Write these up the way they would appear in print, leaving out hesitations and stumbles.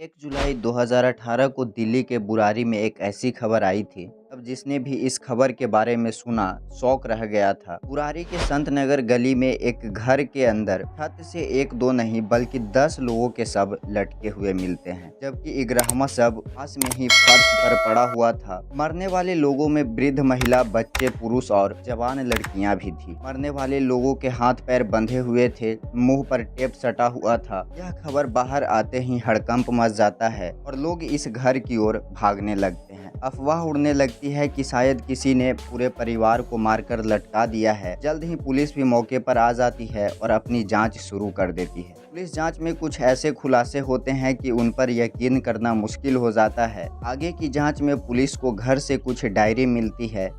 1 जुलाई 2018 को दिल्ली के बुरारी में एक ऐसी खबर आई थी। अब जिसने भी इस खबर के बारे में सुना, शौक रह गया था। बुरारी के संत नगर गली में एक घर के अंदर छत से एक दो नहीं बल्कि 10 लोगों के शव लटके हुए मिलते हैं, जबकि 11वां शव पास में ही फर्श पर पड़ा हुआ था। मरने वाले लोगों में वृद्ध महिला, बच्चे, पुरुष और जवान लड़कियां भी थी। मरने वाले लोगों के हाथ पैर बंधे हुए थे, मुंह पर टेप सटा हुआ था। यह खबर बाहर आते ही हड़कंप मच जाता है और लोग इस घर की ओर भागने लगते हैं। अफवाह उड़ने लगती है कि शायद किसी ने पूरे परिवार को मारकर लटका दिया है। जल्द ही पुलिस भी मौके पर आ जाती है और अपनी जांच शुरू कर देती है। पुलिस जांच में कुछ ऐसे खुलासे होते हैं कि उन पर यकीन करना मुश्किल हो जाता है। आगे की जांच में पुलिस को घर से कुछ डायरी मिलती है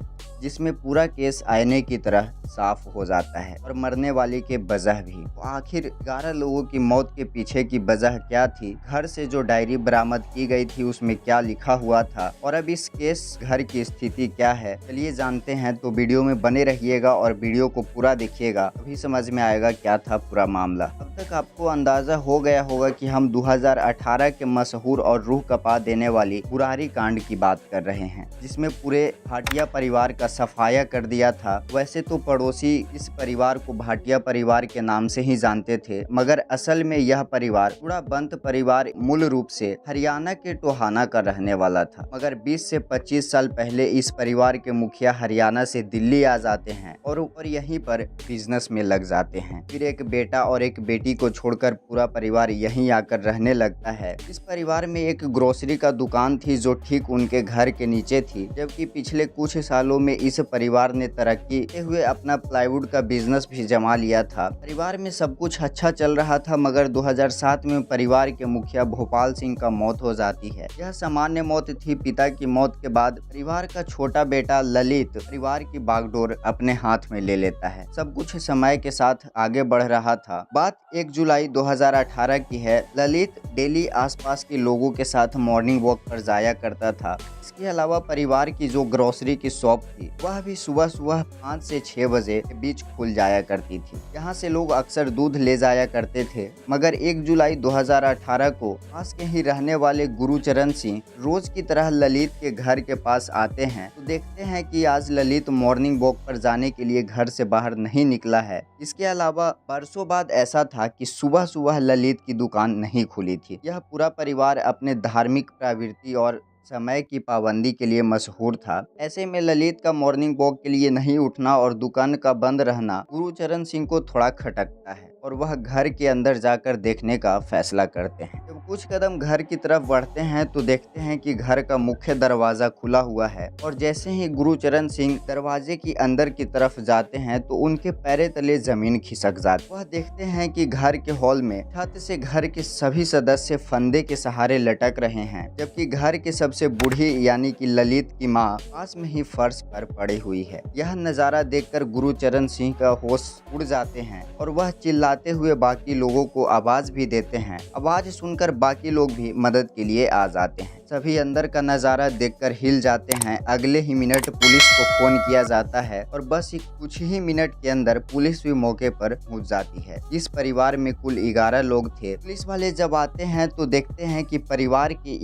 जिसमें पूरा केस आईने की तरह साफ हो जाता है और मरने वाले के वजह भी। तो आखिर 11 लोगों की मौत के पीछे की वजह क्या थी? घर से जो डायरी बरामद की गई थी उसमें क्या लिखा हुआ था और अब इस केस घर की स्थिति क्या है, चलिए जानते हैं। तो वीडियो में बने रहिएगा और वीडियो को पूरा देखिएगा, तभी समझ में आएगा क्या था पूरा मामला। अब तक आपको अंदाजा हो गया होगा कि हम 2018 के मशहूर और रूह कपा देने वाली बुरारी कांड की बात कर रहे हैं, जिसमें पूरे भाटिया परिवार का सफाया कर दिया था। वैसे तो पड़ोसी इस परिवार को भाटिया परिवार के नाम से ही जानते थे, मगर असल में यह परिवार पूरा बंत परिवार मूल रूप से हरियाणा के टोहाना का रहने वाला था। मगर 20 से 25 साल पहले इस परिवार के मुखिया हरियाणा से दिल्ली आ जाते हैं और यहीं पर बिजनेस में लग जाते हैं। फिर एक बेटा और एक बेटी को छोड़कर पूरा परिवार यहीं आकर रहने लगता है। इस परिवार में एक ग्रोसरी का दुकान थी जो ठीक उनके घर के नीचे थी, जबकि पिछले कुछ सालों में इस परिवार ने तरक्की करते हुए अपना प्लाईवुड का बिजनेस भी जमा लिया था। परिवार में सब कुछ अच्छा चल रहा था, मगर 2007 में परिवार के मुखिया भोपाल सिंह का मौत हो जाती है। यह सामान्य मौत थी। पिता की मौत के बाद परिवार का छोटा बेटा ललित परिवार की बागडोर अपने हाथ में ले लेता है। सब कुछ समय के साथ आगे बढ़ रहा था। बात 1 जुलाई 2018 की है। ललित डेली आसपास के लोगों के साथ मॉर्निंग वॉक पर जाया करता था। इसके अलावा परिवार की जो ग्रोसरी की शॉप थी वह भी सुबह सुबह 5 से 6 बजे के बीच खुल जाया करती थी। यहाँ से लोग अक्सर दूध ले जाया करते थे। मगर 1 जुलाई 2018 को पास के ही रहने वाले गुरुचरण सिंह रोज की तरह ललित के घर के पास आते हैं। तो देखते हैं कि आज ललित मॉर्निंग वॉक पर जाने के लिए घर से बाहर नहीं निकला है। इसके अलावा बरसों बाद ऐसा था कि सुबह सुबह ललित की दुकान नहीं खुली थी। यह पूरा परिवार अपने धार्मिक प्रवृत्ति और समय की पाबंदी के लिए मशहूर था। ऐसे में ललित का मॉर्निंग वॉक के लिए नहीं उठना और दुकान का बंद रहना गुरुचरण सिंह को थोड़ा खटकता है और वह घर के अंदर जाकर देखने का फैसला करते हैं। जब कुछ कदम घर की तरफ बढ़ते हैं तो देखते हैं कि घर का मुख्य दरवाजा खुला हुआ है और जैसे ही गुरुचरण सिंह दरवाजे की अंदर की तरफ जाते हैं तो उनके पैरे तले जमीन खिसक जाती। वह देखते हैं कि घर के हॉल में छत से घर के सभी सदस्य फंदे के सहारे लटक रहे हैं, जबकि घर के सबसे बूढ़ी यानी कि ललित की मां पास में ही फर्श पर पड़ी हुई है। यह नजारा देखकर गुरुचरण सिंह का होश उड़ जाते हैं और वह चिल्लाते हुए बाकी लोगों को आवाज भी देते हैं। आवाज सुनकर बाकी लोग भी मदद के लिए आ जाते हैं। सभी अंदर का नजारा देखकर हिल जाते हैं। अगले ही मिनट पुलिस को फोन किया जाता है और बस कुछ ही मिनट के अंदर पुलिस भी मौके पर पहुंच जाती है। इस परिवार में कुल 11 लोग थे। पुलिस वाले जब आते हैं तो देखते हैं कि परिवार के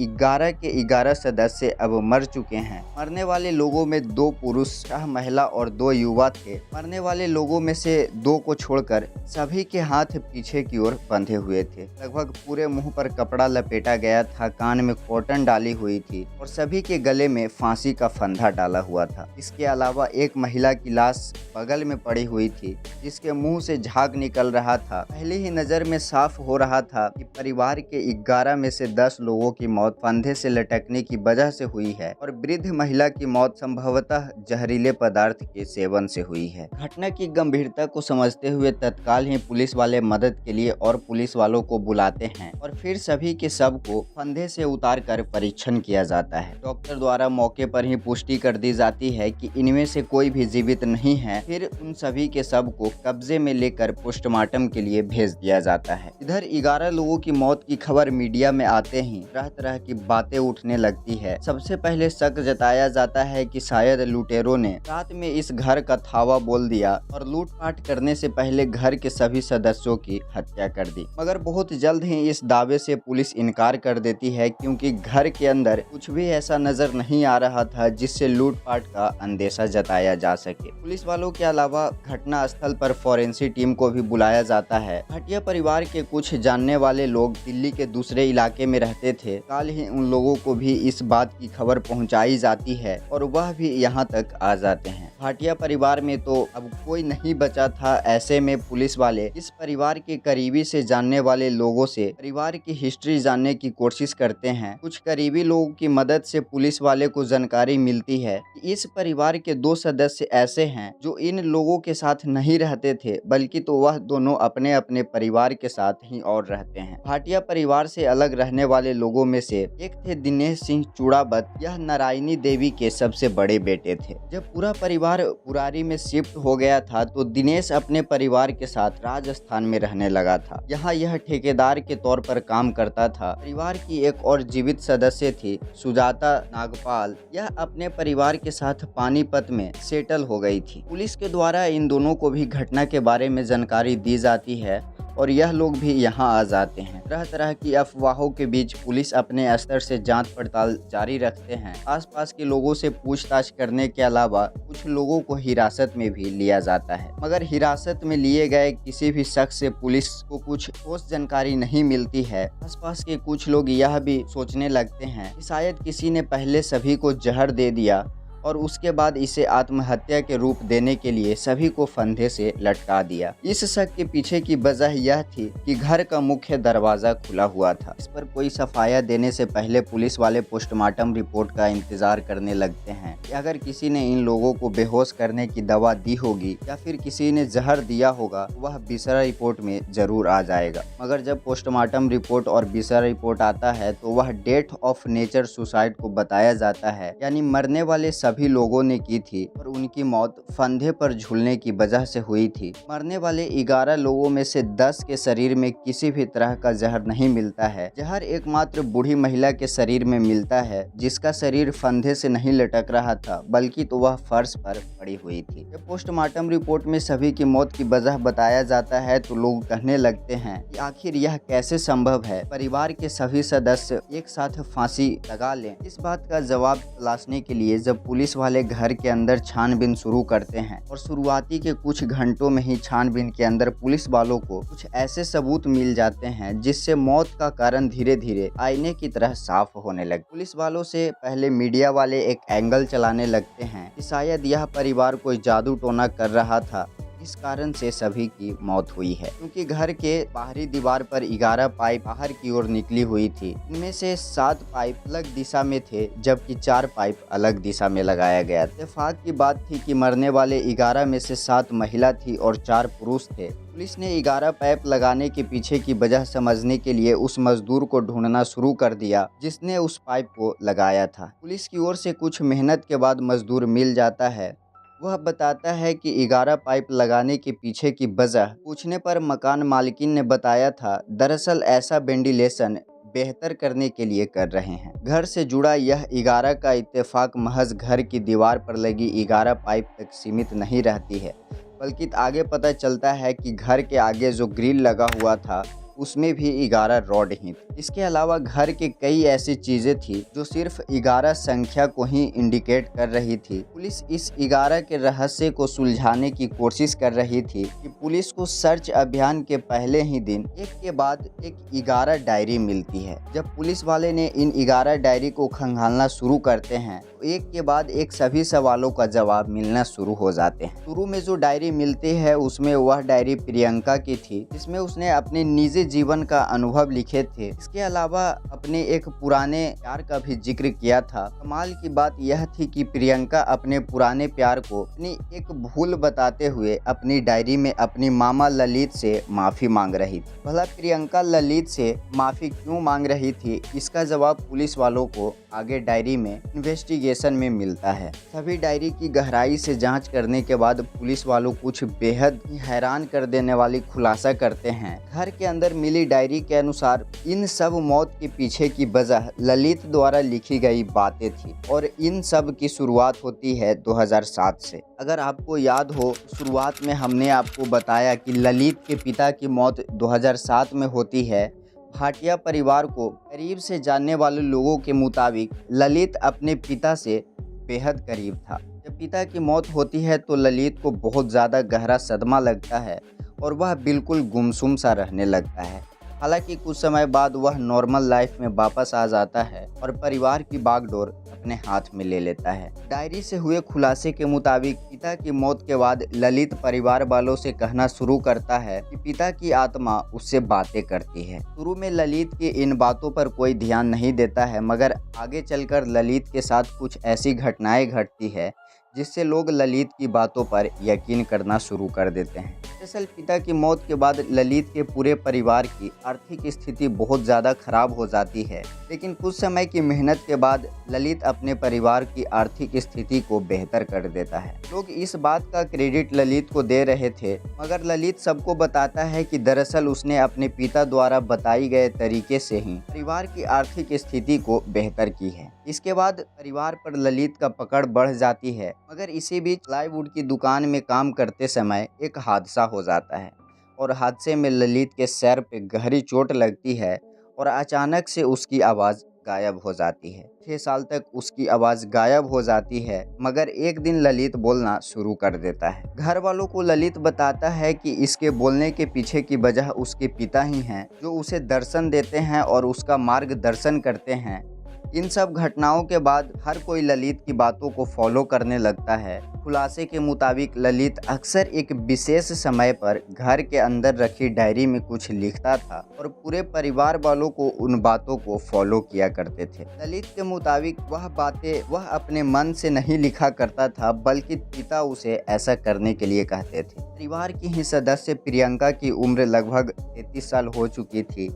11 सदस्य अब मर चुके हैं। मरने वाले लोगों में 2 पुरुष, 6 महिला और 2 युवा थे। मरने वाले लोगों में से 2 को छोड़कर सभी के हाथ पीछे की ओर बंधे हुए थे। लगभग पूरे मुंह पर कपड़ा लपेटा गया था, कान में कॉटन डाली हुई थी और सभी के गले में फांसी का फंदा डाला हुआ था। इसके अलावा एक महिला की लाश बगल में पड़ी हुई थी जिसके मुंह से झाग निकल रहा था। पहले ही नजर में साफ हो रहा था कि परिवार के 11 में से 10 लोगों की मौत फंदे से लटकने की वजह से हुई है और वृद्ध महिला की मौत संभवतः जहरीले पदार्थ के सेवन से हुई है। घटना की गंभीरता को समझते हुए तत्काल ही पुलिस वाले मदद के लिए और पुलिस वालों को बुलाते हैं और फिर सभी के शव को फंदे से उतार कर परीक्षण किया जाता है। डॉक्टर द्वारा मौके पर ही पुष्टि कर दी जाती है कि इनमें से कोई भी जीवित नहीं है। फिर उन सभी के शव को कब्जे में लेकर पोस्टमार्टम के लिए भेज दिया जाता है। इधर 11 लोगों की मौत की खबर मीडिया में आते ही तरह तरह की बातें उठने लगती है। सबसे पहले शक जताया जाता है कि शायद लुटेरों ने रात में इस घर का धावा बोल दिया और लूटपाट करने से पहले घर के सभी सदस्यों की हत्या कर दी। मगर बहुत जल्द ही इस दावे से पुलिस इनकार कर देती है, क्योंकि घर के अंदर कुछ भी ऐसा नजर नहीं आ रहा था जिससे लूटपाट का अंदेशा जताया जा सके। पुलिस वालों के अलावा घटना स्थल पर फॉरेंसिक टीम को भी बुलाया जाता है। भाटिया परिवार के कुछ जानने वाले लोग दिल्ली के दूसरे इलाके में रहते थे। कल ही उन लोगों को भी इस बात की खबर पहुंचाई जाती है और वह भी यहां तक आ जाते हैं। भाटिया परिवार में तो अब कोई नहीं बचा था। ऐसे में पुलिस वाले इस परिवार के करीबी से जानने वाले लोगों से परिवार की हिस्ट्री जानने की कोशिश करते हैं। कुछ करीबी लोगों की मदद से पुलिस वाले को जानकारी मिलती है कि इस परिवार के 2 सदस्य ऐसे हैं जो इन लोगों के साथ नहीं रहते थे, बल्कि तो वह दोनों अपने अपने परिवार के साथ ही और रहते हैं। भाटिया परिवार से अलग रहने वाले लोगों में से एक थे दिनेश सिंह चूड़ावत। यह नारायणी देवी के सबसे बड़े बेटे थे। जब पूरा परिवार बुरारी में शिफ्ट हो गया था तो दिनेश अपने परिवार के साथ राजस्थान में रहने लगा था। यहाँ यह ठेकेदार के तौर पर काम करता था। परिवार की एक और जीवित सदस्य थी सुजाता नागपाल। यह अपने परिवार के साथ पानीपत में सेटल हो गई थी। पुलिस के द्वारा इन दोनों को भी घटना के बारे में जानकारी दी जाती है और यह लोग भी यहाँ आ जाते हैं। तरह तरह की अफवाहों के बीच पुलिस अपने स्तर से जांच पड़ताल जारी रखते हैं। आसपास के लोगों से पूछताछ करने के अलावा कुछ लोगों को हिरासत में भी लिया जाता है, मगर हिरासत में लिए गए किसी भी शख्स से पुलिस को कुछ ठोस जानकारी नहीं मिलती है। आसपास के कुछ लोग यह भी सोचने लगते हैं कि शायद किसी ने पहले सभी को जहर दे दिया और उसके बाद इसे आत्महत्या के रूप देने के लिए सभी को फंदे से लटका दिया। इस शक के पीछे की वजह यह थी कि घर का मुख्य दरवाजा खुला हुआ था। इस पर कोई सफाया देने से पहले पुलिस वाले पोस्टमार्टम रिपोर्ट का इंतजार करने लगते हैं कि अगर किसी ने इन लोगों को बेहोश करने की दवा दी होगी या फिर किसी ने जहर दिया होगा, वह बिसरा रिपोर्ट में जरूर आ जाएगा। मगर जब पोस्टमार्टम रिपोर्ट और बिसरा रिपोर्ट आता है तो वह डेथ ऑफ नेचर सुसाइड को बताया जाता है, यानी मरने वाले सभी लोगों ने की थी और उनकी मौत फंदे पर झूलने की वजह से हुई थी। मरने वाले 11 लोगों में से 10 के शरीर में किसी भी तरह का जहर नहीं मिलता है। जहर एकमात्र बूढ़ी महिला के शरीर में मिलता है, जिसका शरीर फंदे से नहीं लटक रहा था, बल्कि तो वह फर्श पर पड़ी हुई थी। जब पोस्टमार्टम रिपोर्ट में सभी की मौत की वजह बताया जाता है तो लोग कहने लगते हैं कि आखिर यह कैसे संभव है, परिवार के सभी सदस्य एक साथ फांसी लगा लें। इस बात का जवाब तलाशने के लिए जब पुलिस वाले घर के अंदर छानबीन शुरू करते हैं और शुरुआती के कुछ घंटों में ही छानबीन के अंदर पुलिस वालों को कुछ ऐसे सबूत मिल जाते हैं जिससे मौत का कारण धीरे धीरे आईने की तरह साफ होने लगे। पुलिस वालों से पहले मीडिया वाले एक एंगल चलाने लगते हैं कि शायद यह परिवार कोई जादू टोना कर रहा था, इस कारण से सभी की मौत हुई है, क्योंकि घर के बाहरी दीवार पर 11 पाइप बाहर की ओर निकली हुई थी। इनमें से 7 पाइप अलग दिशा में थे, जबकि 4 पाइप अलग दिशा में लगाया गया। इत्तेफाक की बात थी कि मरने वाले 11 में से 7 महिला थी और 4 पुरुष थे। पुलिस ने 11 पाइप लगाने के पीछे की वजह समझने के लिए उस मजदूर को ढूंढना शुरू कर दिया जिसने उस पाइप को लगाया था। पुलिस की ओर से कुछ मेहनत के बाद मजदूर मिल जाता है। वह बताता है कि 11 पाइप लगाने के पीछे की वजह पूछने पर मकान मालिकिन ने बताया था, दरअसल ऐसा वेंटिलेशन बेहतर करने के लिए कर रहे हैं। घर से जुड़ा यह 11 का इत्तेफाक महज घर की दीवार पर लगी 11 पाइप तक सीमित नहीं रहती है, बल्कि आगे पता चलता है कि घर के आगे जो ग्रिल लगा हुआ था उसमें भी 11 रॉड ही थे। इसके अलावा घर के कई ऐसी चीजें थी जो सिर्फ 11 संख्या को ही इंडिकेट कर रही थी। पुलिस इस 11 के रहस्य को सुलझाने की कोशिश कर रही थी कि पुलिस को सर्च अभियान के पहले ही दिन एक के बाद एक 11 डायरी मिलती है। जब पुलिस वाले ने इन 11 डायरी को खंगालना शुरू करते हैं तो एक के बाद एक सभी सवालों का जवाब मिलना शुरू हो जाते हैं। शुरू में जो डायरी मिलती है उसमें वह डायरी प्रियंका की थी, जिसमें उसने अपने निजी जीवन का अनुभव लिखे थे। इसके अलावा अपने एक पुराने प्यार का भी जिक्र किया था। कमाल की बात यह थी कि प्रियंका अपने पुराने प्यार को अपनी एक भूल बताते हुए अपनी डायरी में अपनी मामा ललित से माफी मांग रही थी। भला प्रियंका ललित से माफी क्यों मांग रही थी, इसका जवाब पुलिस वालों को आगे डायरी में इन्वेस्टिगेशन में मिलता है। सभी डायरी की गहराई से जांच करने के बाद पुलिस वालों कुछ बेहद हैरान कर देने वाली खुलासा करते हैं। घर के अंदर मिली डायरी के अनुसार इन सब मौत के पीछे की वजह ललित द्वारा लिखी गई बातें थी और इन सब की शुरुआत होती है 2007 से। अगर आपको याद हो, शुरुआत में हमने आपको बताया कि ललित के पिता की मौत 2007 में होती है। भाटिया परिवार को करीब से जानने वाले लोगों के मुताबिक ललित अपने पिता से बेहद करीब था। जब पिता की मौत होती है तो ललित को बहुत ज़्यादा गहरा सदमा लगता है और वह बिल्कुल गुमसुम सा रहने लगता है। हालांकि कुछ समय बाद वह नॉर्मल लाइफ में वापस आ जाता है और परिवार की बागडोर अपने हाथ में ले लेता है। डायरी से हुए खुलासे के मुताबिक पिता की मौत के बाद ललित परिवार वालों से कहना शुरू करता है कि पिता की आत्मा उससे बातें करती है। शुरू में ललित की इन बातों पर कोई ध्यान नहीं देता है, मगर आगे चलकर ललित के साथ कुछ ऐसी घटनाएं घटती है जिससे लोग ललित की बातों पर यकीन करना शुरू कर देते हैं। दरअसल पिता की मौत के बाद ललित के पूरे परिवार की आर्थिक स्थिति बहुत ज़्यादा खराब हो जाती है, लेकिन कुछ समय की मेहनत के बाद ललित अपने परिवार की आर्थिक स्थिति को बेहतर कर देता है। लोग इस बात का क्रेडिट ललित को दे रहे थे, मगर ललित सबको बताता है कि दरअसल उसने अपने पिता द्वारा बताई गए तरीके से ही परिवार की आर्थिक स्थिति को बेहतर की है। इसके बाद परिवार पर ललित का पकड़ बढ़ जाती है, मगर इसी बीच प्लाईवुड की दुकान में काम करते समय एक हादसा हो जाता है और हादसे में ललित के सर पे गहरी चोट लगती है और अचानक से उसकी आवाज़ गायब हो जाती है। 6 साल तक उसकी आवाज़ गायब हो जाती है, मगर एक दिन ललित बोलना शुरू कर देता है। घर वालों को ललित बताता है कि इसके बोलने के पीछे की वजह उसके पिता ही हैं, जो उसे दर्शन देते हैं और उसका मार्गदर्शन करते हैं। इन सब घटनाओं के बाद हर कोई ललित की बातों को फॉलो करने लगता है। खुलासे के मुताबिक ललित अक्सर एक विशेष समय पर घर के अंदर रखी डायरी में कुछ लिखता था और पूरे परिवार वालों को उन बातों को फॉलो किया करते थे। ललित के मुताबिक वह बातें वह अपने मन से नहीं लिखा करता था, बल्कि पिता उसे ऐसा करने के लिए कहते थे। परिवार की ही सदस्य प्रियंका की उम्र लगभग 33 साल हो चुकी थी।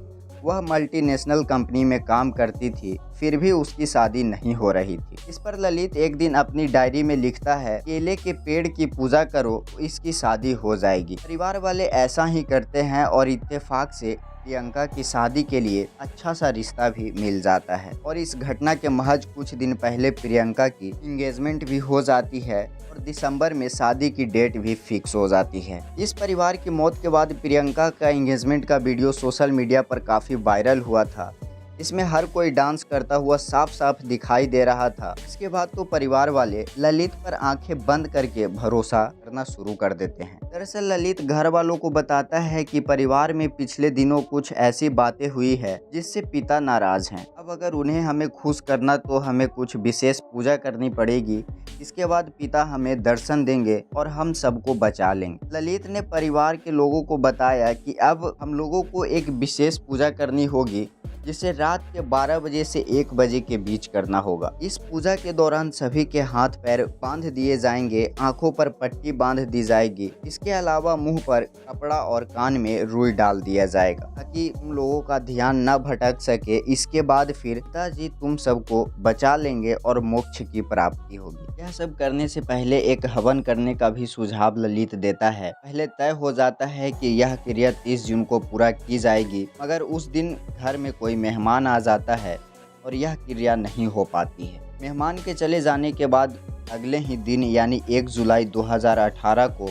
वह मल्टीनेशनल कंपनी में काम करती थी, फिर भी उसकी शादी नहीं हो रही थी। इस पर ललित एक दिन अपनी डायरी में लिखता है, केले के पेड़ की पूजा करो तो इसकी शादी हो जाएगी। परिवार वाले ऐसा ही करते हैं और इत्तेफाक से प्रियंका की शादी के लिए अच्छा सा रिश्ता भी मिल जाता है और इस घटना के महज कुछ दिन पहले प्रियंका की एंगेजमेंट भी हो जाती है और दिसंबर में शादी की डेट भी फिक्स हो जाती है। इस परिवार की मौत के बाद प्रियंका का एंगेजमेंट का वीडियो सोशल मीडिया पर काफ़ी वायरल हुआ था। इसमें हर कोई डांस करता हुआ साफ साफ दिखाई दे रहा था। इसके बाद तो परिवार वाले ललित पर आंखें बंद करके भरोसा करना शुरू कर देते हैं। दरअसल ललित घर वालों को बताता है कि परिवार में पिछले दिनों कुछ ऐसी बातें हुई है जिससे पिता नाराज हैं। अब अगर उन्हें हमें खुश करना तो हमें कुछ विशेष पूजा करनी पड़ेगी। इसके बाद पिता हमें दर्शन देंगे और हम सबको बचा लेंगे। ललित ने परिवार के लोगों को बताया कि अब हम लोगों को एक विशेष पूजा करनी होगी, जिसे रात के 12 बजे से 1 बजे के बीच करना होगा। इस पूजा के दौरान सभी के हाथ पैर बांध दिए जाएंगे, आंखों पर पट्टी बांध दी जाएगी। इसके अलावा मुंह पर कपड़ा और कान में रुई डाल दिया जाएगा ताकि तुम लोगों का ध्यान न भटक सके। इसके बाद फिर पिताजी तुम सबको बचा लेंगे और मोक्ष की प्राप्ति होगी। यह सब करने से पहले एक हवन करने का भी सुझाव ललित देता है। पहले तय हो जाता है कि यह क्रिया 30 जून को पूरा की जाएगी, मगर उस दिन घर में कोई मेहमान आ जाता है और यह क्रिया नहीं हो पाती है। मेहमान के चले जाने के बाद अगले ही दिन यानी 1 जुलाई 2018 को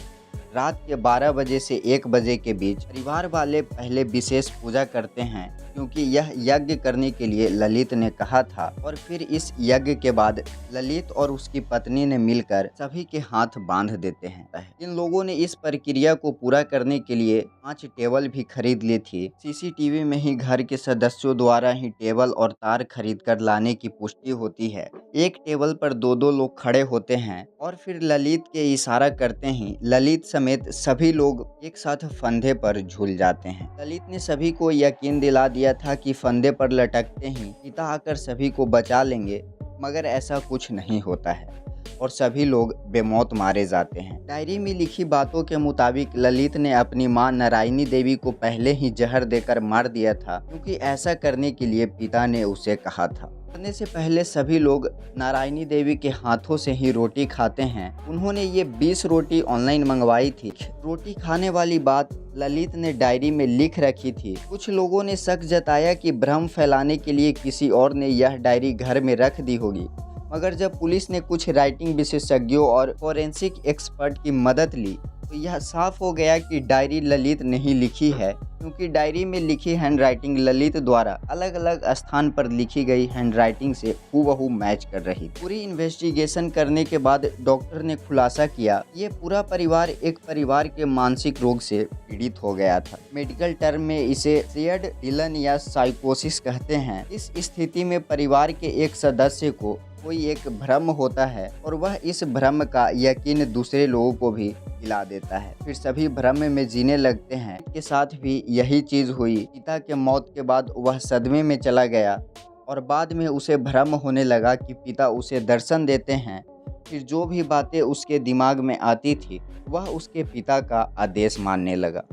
रात के 12 बजे से 1 बजे के बीच परिवार वाले पहले विशेष पूजा करते हैं क्योंकि यह यज्ञ करने के लिए ललित ने कहा था। और फिर इस यज्ञ के बाद ललित और उसकी पत्नी ने मिलकर सभी के हाथ बांध देते हैं। इन लोगों ने इस प्रक्रिया को पूरा करने के लिए 5 टेबल भी खरीद ली थी। सीसीटीवी में ही घर के सदस्यों द्वारा ही टेबल और तार खरीद कर लाने की पुष्टि होती है। एक टेबल पर 2-2 लोग खड़े होते हैं और फिर ललित के इशारा करते ही ललित समेत सभी लोग एक साथ फंदे पर झूल जाते हैं। ललित ने सभी को यकीन दिला दिया था कि फंदे पर लटकते ही पिता आकर सभी को बचा लेंगे, मगर ऐसा कुछ नहीं होता है और सभी लोग बेमौत मारे जाते हैं। डायरी में लिखी बातों के मुताबिक ललित ने अपनी मां नारायणी देवी को पहले ही जहर देकर मार दिया था, क्योंकि ऐसा करने के लिए पिता ने उसे कहा था। मरने से पहले सभी लोग नारायणी देवी के हाथों से ही रोटी खाते हैं। उन्होंने ये 20 रोटी ऑनलाइन मंगवाई थी। रोटी खाने वाली बात ललित ने डायरी में लिख रखी थी। कुछ लोगों ने शक जताया कि भ्रम फैलाने के लिए किसी और ने यह डायरी घर में रख दी होगी, मगर जब पुलिस ने कुछ राइटिंग विशेषज्ञों और फोरेंसिक एक्सपर्ट की मदद ली तो यह साफ हो गया कि डायरी ललित ने ही लिखी है, क्योंकि डायरी में लिखी हैंडराइटिंग ललित द्वारा अलग अलग स्थान पर लिखी गई हैंडराइटिंग से हूबहू मैच कर रही। पूरी इन्वेस्टिगेशन करने के बाद डॉक्टर ने खुलासा किया ये पूरा परिवार एक परिवार के मानसिक रोग से पीड़ित हो गया था। मेडिकल टर्म में इसे शेयर्ड डिलन या साइकोसिस कहते हैं। इस स्थिति में परिवार के एक सदस्य को कोई एक भ्रम होता है और वह इस भ्रम का यकीन दूसरे लोगों को भी दिला देता है, फिर सभी भ्रम में जीने लगते हैं। के साथ भी यही चीज हुई। पिता के मौत के बाद वह सदमे में चला गया और बाद में उसे भ्रम होने लगा कि पिता उसे दर्शन देते हैं। फिर जो भी बातें उसके दिमाग में आती थी वह उसके पिता का आदेश मानने लगा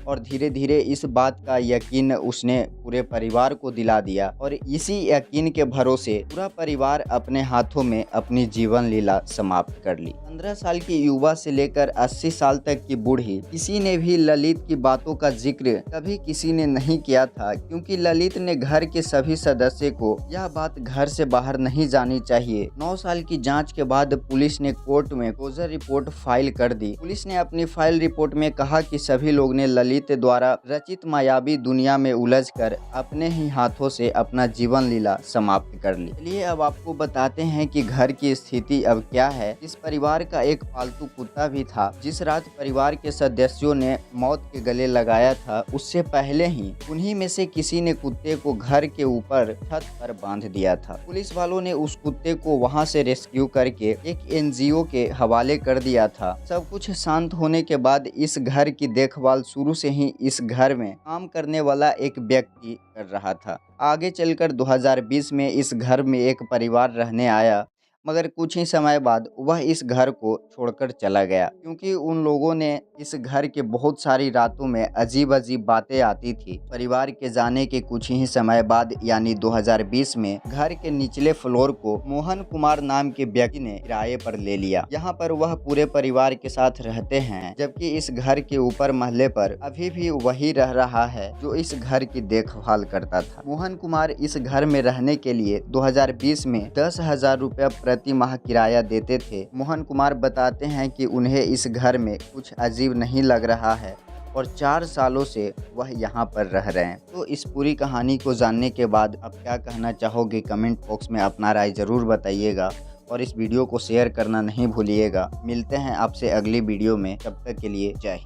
और धीरे धीरे इस बात का यकीन उसने पूरे परिवार को दिला दिया और इसी यकीन के भरोसे पूरा परिवार अपने हाथों में अपनी जीवन लीला समाप्त कर ली। 15 साल की युवा से लेकर 80 साल तक की बूढ़ी, किसी ने भी ललित की बातों का जिक्र कभी किसी ने नहीं किया था, क्योंकि ललित ने घर के सभी सदस्य को यह बात घर से बाहर नहीं जानी चाहिए। 9 साल की जाँच के बाद पुलिस ने कोर्ट में क्लोजर रिपोर्ट फाइल कर दी। पुलिस ने अपनी फाइल रिपोर्ट में कहा कि सभी लोग ने ललित द्वारा रचित मायावी दुनिया में उलझकर अपने ही हाथों से अपना जीवन लीला समाप्त कर ली। चलिए अब आपको बताते हैं कि घर की स्थिति अब क्या है। इस परिवार का एक पालतू कुत्ता भी था। जिस रात परिवार के सदस्यों ने मौत के गले लगाया था, उससे पहले ही उन्हीं में से किसी ने कुत्ते को घर के ऊपर छत पर बांध दिया था। पुलिस वालों ने उस कुत्ते को वहां से रेस्क्यू करके एक एनजीओ के हवाले कर दिया था। सब कुछ शांत होने के बाद इस घर की देखभाल शुरू से ही इस घर में काम करने वाला एक व्यक्ति कर रहा था। आगे चलकर 2020 में इस घर में एक परिवार रहने आया, मगर कुछ ही समय बाद वह इस घर को छोड़कर चला गया, क्योंकि उन लोगों ने इस घर के बहुत सारी रातों में अजीब अजीब बातें आती थी। परिवार के जाने के कुछ ही समय बाद यानी 2020 में घर के निचले फ्लोर को मोहन कुमार नाम के व्यक्ति ने किराए पर ले लिया। यहाँ पर वह पूरे परिवार के साथ रहते हैं, जबकि इस घर के ऊपर महले पर अभी भी वही रह रहा है जो इस घर की देखभाल करता था। मोहन कुमार इस घर में रहने के लिए 2020 में 10,000 रुपया प्रति माह किराया देते थे। मोहन कुमार बताते हैं कि उन्हें इस घर में कुछ अजीब नहीं लग रहा है और 4 सालों से वह यहाँ पर रह रहे हैं। तो इस पूरी कहानी को जानने के बाद आप क्या कहना चाहोगे, कमेंट बॉक्स में अपना राय जरूर बताइएगा और इस वीडियो को शेयर करना नहीं भूलिएगा। मिलते हैं आपसे अगली वीडियो में, तब तक के लिए जय हिंद।